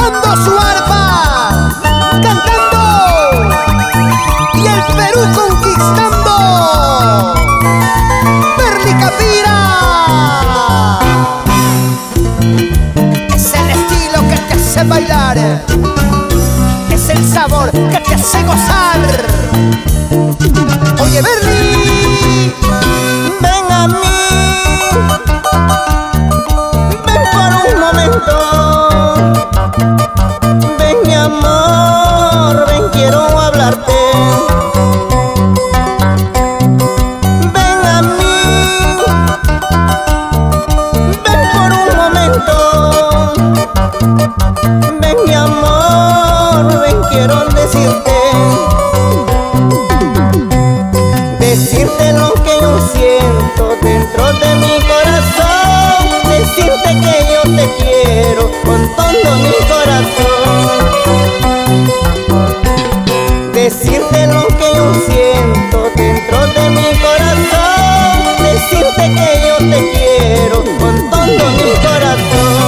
tocando su arpa, cantando, y el Perú conquistando. Berly Capira es el estilo que te hace bailar, es el sabor que te hace gozar. Oye, Berly, ven a mí, ven por un momento. Ven mi amor, ven, quiero hablarte. Ven a mí, ven por un momento. Ven mi amor, ven, quiero decirte lo que yo siento dentro de mi corazón. Decirte que yo te quiero con todo mi corazón. Decirte lo que yo siento dentro de mi corazón. Decirte que yo te quiero con todo mi corazón.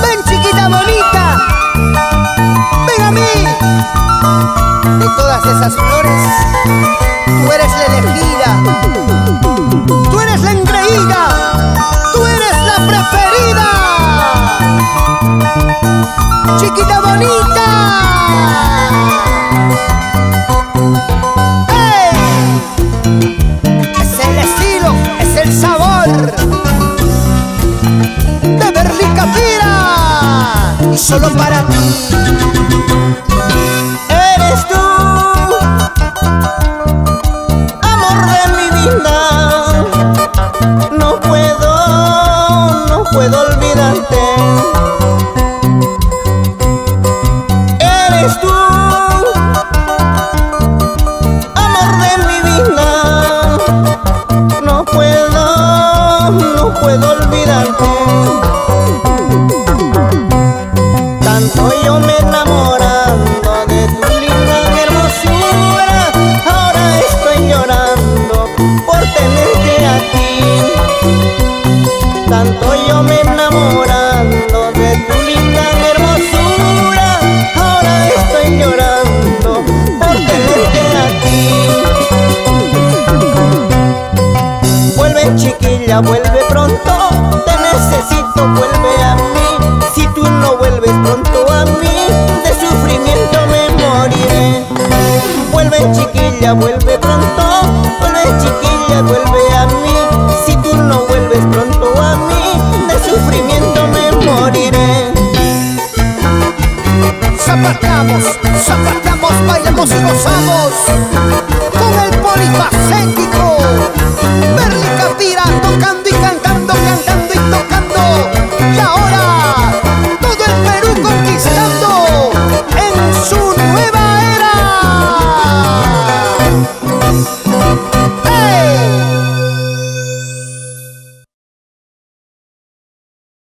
ven chiquita bonita, ven a mí. De todas esas flores, tú eres la elegida, tú eres la engreída, tú eres la preferida. Chiquita bonita, ¡hey! Es el estilo, es el sabor de Berly Capira, y solo para ti. Eres tú, amor de mi vida. No puedo olvidarte. Eres tú, amor de mi vida. No puedo olvidarte. Tanto yo me enamorando de tu linda hermosura, ahora estoy llorando por tenerte aquí. Tanto yo me enamorando de tu linda hermosura, ahora estoy llorando por tenerte aquí. Vuelve chiquilla, vuelve pronto, te necesito, vuelve a mí. Si tú no vuelves pronto a mí, de sufrimiento me moriré. Vuelve chiquilla, vuelve pronto, vuelve chiquilla, vuelve a mí. Si tú no vuelves pronto a mí, de sufrimiento me moriré. Zapateamos, zapateamos, bailamos y gozamos con el polifacético